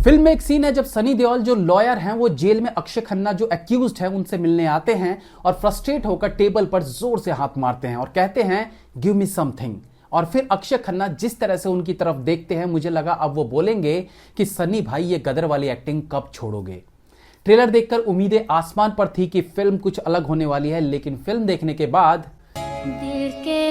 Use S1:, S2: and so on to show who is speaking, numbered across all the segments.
S1: Film में एक scene है जब सनी देओल जो लॉयर हैं वो जेल में अक्षय खन्ना जो एक्यूज्ड है उनसे मिलने आते हैं और फ्रस्ट्रेट होकर टेबल पर जोर से हाथ मारते हैं और कहते हैं गिव मी समथिंग। और फिर अक्षय खन्ना जिस तरह से उनकी तरफ देखते हैं मुझे लगा अब वो बोलेंगे कि सनी भाई ये गदर वाली एक्टिंग कब छोड़ोगे। ट्रेलर देखकर उम्मीदें आसमान पर थी कि फिल्म कुछ अलग होने वाली है, लेकिन फिल्म देखने के बाद
S2: दिल के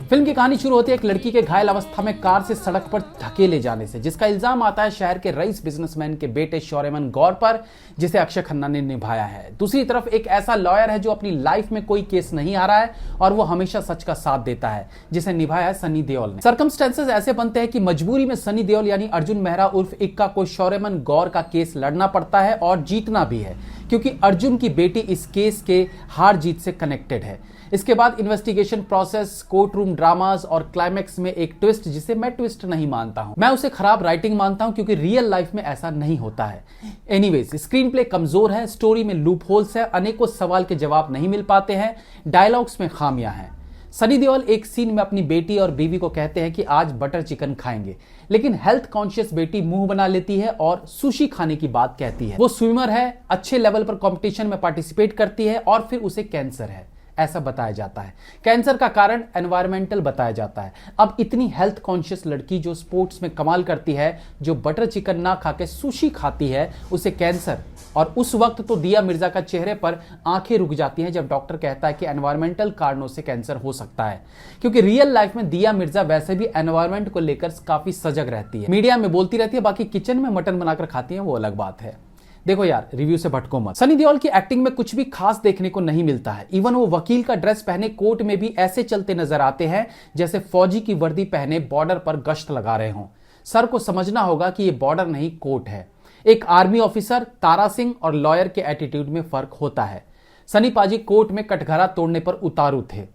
S1: फिल्म की कहानी शुरू होती है एक लड़की के घायल अवस्था में कार से सड़क पर धकेले जाने से, जिसका इल्जाम आता है शहर के रईस बिजनेसमैन के बेटे शौर्यमन गौर पर, जिसे अक्षय खन्ना ने निभाया है। दूसरी तरफ एक ऐसा लॉयर है जो अपनी लाइफ में कोई केस नहीं आ रहा है और वो हमेशा सच का साथ देता है, जिसे निभाया है सनी देओल ने। सर्कमस्टेंसेस ऐसे बनते हैं कि मजबूरी में सनी देओल यानी अर्जुन मेहरा उर्फ इक्का को शौर्यमन गौर का केस लड़ना पड़ता है और जीतना भी है, क्योंकि अर्जुन की बेटी इस केस के हार जीत से कनेक्टेड है। इसके बाद investigation process, court room dramas और क्लाइमैक्स में एक ट्विस्ट जिसे मैं ट्विस्ट नहीं मानता हूं, मैं उसे खराब राइटिंग मानता हूं, क्योंकि रियल लाइफ में ऐसा नहीं होता है। एनीवेज, स्क्रीन प्ले कमजोर है, स्टोरी में लूप होल्स है, अनेकों सवाल के जवाब नहीं मिल पाते हैं, डायलॉग्स में खामियां हैं। सनी देओल एक सीन में अपनी बेटी और बीवी को कहते हैं कि आज बटर चिकन खाएंगे, लेकिन हेल्थ कॉन्शियस बेटी मुंह बना लेती है और सुशी खाने की बात कहती है। वो स्विमर है, अच्छे लेवल पर कंपटीशन में पार्टिसिपेट करती है और फिर उसे कैंसर है ऐसा बताया जाता है। कैंसर का कारण एनवायरमेंटल बताया जाता है। अब इतनी हेल्थ कॉन्शियस लड़की जो स्पोर्ट्स में कमाल करती है, जो बटर चिकन ना खा के सुशी खाती है, उसे कैंसर। और उस वक्त तो दिया मिर्जा का चेहरे पर आंखें रुक जाती हैं जब डॉक्टर कहता है कि एनवायरमेंटल कारणों से कैंसर हो सकता है, क्योंकि रियल लाइफ में दिया मिर्जा वैसे भी एनवायरमेंट को लेकर काफी सजग रहती है, मीडिया में बोलती रहती है, बाकी किचन में मटन बनाकर खाती है वो अलग बात है। देखो यार, रिव्यू से भटको मत। सनी देओल की एक्टिंग में कुछ भी खास देखने को नहीं मिलता है। इवन वो वकील का ड्रेस पहने कोर्ट में भी ऐसे चलते नजर आते हैं जैसे फौजी की वर्दी पहने बॉर्डर पर गश्त लगा रहे हों। सर को समझना होगा कि ये बॉर्डर नहीं कोर्ट है। एक आर्मी ऑफिसर, तारा सिंह और लॉयर के एटीट्यूड में फर्क होता है। सनी पाजी कोर्ट में कटघरा तोड़ने पर उतारू थे।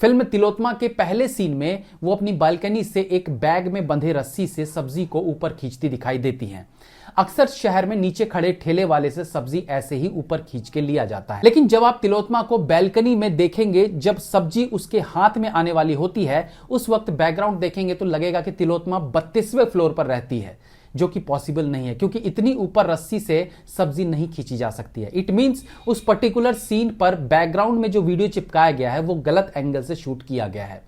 S1: फिल्म में तिलोत्मा के पहले सीन में वो अपनी बालकनी से एक बैग में बंधे रस्सी से सब्जी को ऊपर खींचती दिखाई देती हैं। अक्सर शहर में नीचे खड़े ठेले वाले से सब्जी ऐसे ही ऊपर खींच के लिया जाता है, लेकिन जब आप तिलोत्मा को बैल्कनी में देखेंगे, जब सब्जी उसके हाथ में आने वाली होती है, उस वक्त बैकग्राउंड देखेंगे तो लगेगा कि तिलोत्मा 32वें फ्लोर पर रहती है, जो कि पॉसिबल नहीं है, क्योंकि इतनी ऊपर रस्सी से सब्जी नहीं खींची जा सकती है। इट मींस उस पर्टिकुलर सीन पर बैकग्राउंड में जो वीडियो चिपकाया गया है वो गलत एंगल से शूट किया गया है।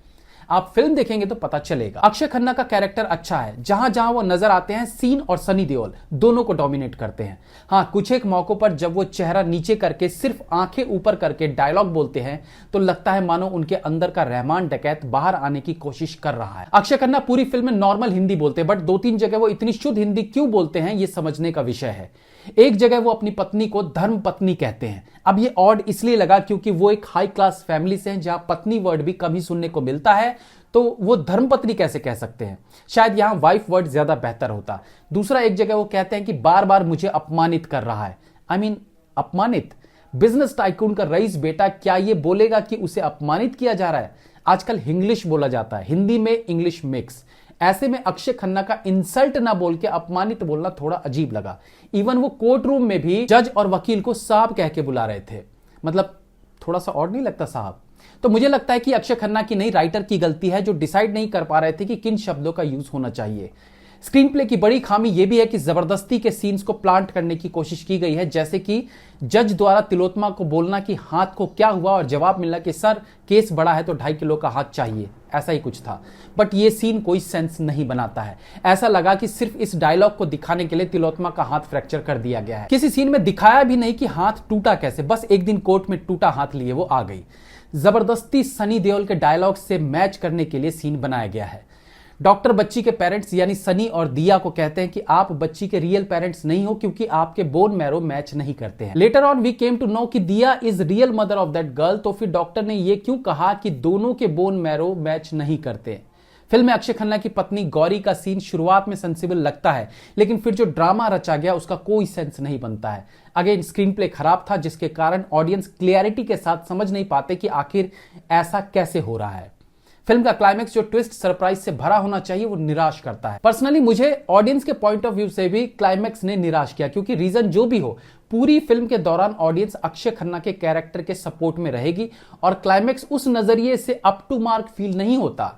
S1: आप फिल्म देखेंगे तो पता चलेगा। अक्षय खन्ना का कैरेक्टर अच्छा है, जहां जहां वो नजर आते हैं सीन और सनी देओल दोनों को डोमिनेट करते हैं। हां, कुछ एक मौकों पर जब वो चेहरा नीचे करके सिर्फ आंखें ऊपर करके डायलॉग बोलते हैं तो लगता है मानो उनके अंदर का रहमान डकैत बाहर आने की कोशिश कर रहा है। अक्षय खन्ना पूरी फिल्म में नॉर्मल हिंदी बोलते हैं, बट 2-3 जगह वो इतनी शुद्ध हिंदी क्यों बोलते हैं ये समझने का विषय है। एक जगह वो अपनी पत्नी को धर्म पत्नी कहते हैं। अब ये ऑड इसलिए लगा क्योंकि वो एक हाई क्लास फैमिली से हैं जहां पत्नी वर्ड भी कम ही सुनने को मिलता है, तो वो धर्मपत्नी कैसे कह सकते हैं। शायद यहां वाइफ वर्ड ज्यादा बेहतर होता। दूसरा, एक जगह वो कहते हैं कि बार बार मुझे अपमानित कर रहा है। आई मीन अपमानित? बिजनेस टाइकून का रईस बेटा क्या ये बोलेगा कि उसे अपमानित किया जा रहा है? आजकल इंग्लिश बोला जाता है, हिंदी में इंग्लिश मिक्स। ऐसे में अक्षय खन्ना का इंसल्ट ना बोल के अपमानित बोलना थोड़ा अजीब लगा। इवन वो कोर्ट रूम में भी जज और वकील को साहब कह के बुला रहे थे। मतलब थोड़ा सा ऑड नहीं लगता साहब? तो मुझे लगता है कि अक्षय खन्ना की नहीं, राइटर की गलती है जो डिसाइड नहीं कर पा रहे थे कि किन शब्दों का यूज होना चाहिए। स्क्रीन प्ले की बड़ी खामी यह भी है कि जबरदस्ती के सीन्स को प्लांट करने की कोशिश की गई है, जैसे कि जज द्वारा तिलोत्मा को बोलना कि हाथ को क्या हुआ और जवाब मिलना कि सर केस बड़ा है तो 2.5 किलो का हाथ चाहिए, ऐसा ही कुछ था। बट ये सीन कोई सेंस नहीं बनाता है। ऐसा लगा कि सिर्फ इस डायलॉग को दिखाने के लिए तिलोत्मा का हाथ फ्रैक्चर कर दिया गया है। किसी सीन में दिखाया भी नहीं कि हाथ टूटा कैसे, बस एक दिन कोर्ट में टूटा हाथ लिए वो आ गई। जबरदस्ती सनी देओल के डायलॉग से मैच करने के लिए सीन बनाया गया है। डॉक्टर बच्ची के पेरेंट्स यानी सनी और दिया को कहते हैं कि आप बच्ची के रियल पेरेंट्स नहीं हो क्योंकि आपके बोन मैरो मैच नहीं करते हैं। Later on we came to know कि Diya is real mother of that girl, तो फिर डॉक्टर ने यह क्यों कहा कि दोनों के बोन मैरो मैच नहीं करते। फिल्म में अक्षय खन्ना की पत्नी गौरी का सीन शुरुआत में सेंसिबल लगता है, लेकिन फिर जो ड्रामा रचा गया उसका कोई सेंस नहीं बनता है। अगेन स्क्रीन प्ले खराब था, जिसके कारण ऑडियंस क्लियरिटी के साथ समझ नहीं पाते कि आखिर ऐसा कैसे हो रहा है। फिल्म का क्लाइमैक्स जो ट्विस्ट सरप्राइज से भरा होना चाहिए वो निराश करता है। पर्सनली मुझे ऑडियंस के पॉइंट ऑफ व्यू से भी क्लाइमैक्स ने निराश किया, क्योंकि रीजन जो भी हो, पूरी फिल्म के दौरान ऑडियंस अक्षय खन्ना के कैरेक्टर के सपोर्ट में रहेगी और क्लाइमैक्स उस नजरिए से अप टू मार्क फील नहीं होता।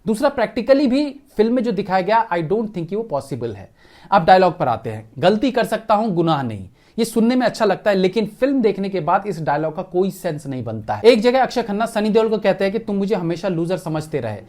S1: दूसरा, प्रैक्टिकली भी फिल्म में जो दिखाया गया आई डोंट थिंक वो पॉसिबल है। अब डायलॉग पर आते हैं। गलती कर सकता हूं, गुनाह नहीं। ये सुनने में अच्छा लगता है, लेकिन फिल्म देखने के बाद इस डायलॉग का कोई सेंस नहीं बनता है। एक जगह अक्षय खन्ना सनी देओल को कहते हैं कि तुम मुझे हमेशा लूजर समझते रहे।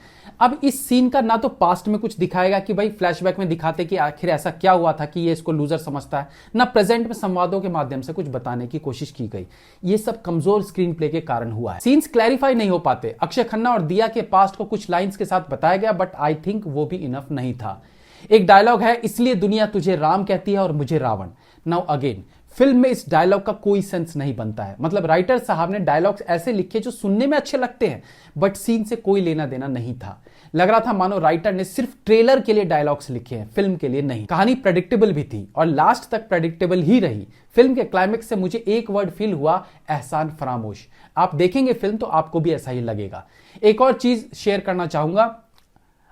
S1: अब इस सीन का ना तो पास्ट में कुछ दिखाएगा कि भाई फ्लैशबैक में दिखाते कि आखिर ऐसा क्या हुआ था कि ये इसको लूजर समझता है, ना प्रेजेंट में संवादों के माध्यम से कुछ बताने की कोशिश की गई। ये सब कमजोर स्क्रीन प्ले के कारण हुआ है। सीन्स क्लैरिफाई नहीं हो पाते। अक्षय खन्ना और दिया के पास्ट को कुछ लाइंस के साथ बताया गया, बट आई थिंक वो भी इनफ नहीं था। एक डायलॉग है, इसलिए दुनिया तुझे राम कहती है और मुझे रावण। नाउ अगेन, फिल्म में इस डायलॉग का कोई सेंस नहीं बनता है। मतलब राइटर साहब ने डायलॉग्स ऐसे लिखे जो सुनने में अच्छे लगते हैं, बट सीन से कोई लेना देना नहीं था। लग रहा था मानो राइटर ने सिर्फ ट्रेलर के लिए डायलॉग्स लिखे हैं, फिल्म के लिए नहीं। कहानी प्रेडिक्टेबल भी थी और लास्ट तक प्रेडिक्टेबल ही रही। फिल्म के क्लाइमेक्स से मुझे एक वर्ड फील हुआ, एहसान फरामोश। आप देखेंगे फिल्म तो आपको भी ऐसा ही लगेगा। एक और चीज शेयर करना चाहूंगा,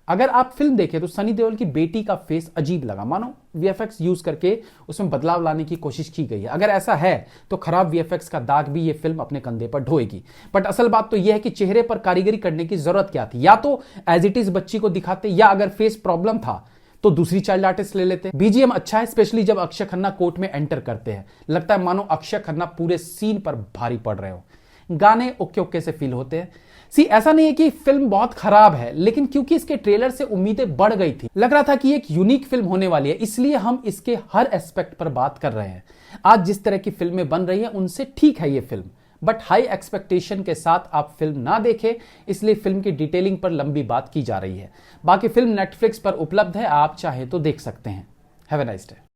S1: अगर आप फिल्म देखें तो सनी देओल की बेटी का फेस अजीब लगा, मानो वीएफएक्स यूज करके उसमें बदलाव लाने की कोशिश की गई है। अगर ऐसा है तो खराब वीएफएक्स का दाग भी ये फिल्म अपने कंधे पर ढोएगी। बट असल बात तो यह है कि चेहरे पर कारीगरी करने की जरूरत क्या थी? या तो एज इट इज बच्ची को दिखाते, या अगर फेस प्रॉब्लम था तो दूसरी चाइल्ड आर्टिस्ट ले लेते। बीजीएम अच्छा है, स्पेशली जब अक्षय खन्ना कोर्ट में एंटर करते हैं। लगता है मानो अक्षय खन्ना पूरे सीन पर भारी पड़ रहे हो। गाने ओके ओके से फील होते हैं। ऐसा नहीं है कि फिल्म बहुत खराब है, लेकिन क्योंकि इसके ट्रेलर से उम्मीदें बढ़ गई थी, लग रहा था कि एक यूनिक फिल्म होने वाली है, इसलिए हम इसके हर एस्पेक्ट पर बात कर रहे हैं। आज जिस तरह की फिल्में बन रही हैं उनसे ठीक है ये फिल्म, बट हाई एक्सपेक्टेशन के साथ आप फिल्म ना देखें, इसलिए फिल्म की डिटेलिंग पर लंबी बात की जा रही है। बाकी फिल्म नेटफ्लिक्स पर उपलब्ध है, आप चाहे तो देख सकते हैं। Have a nice day.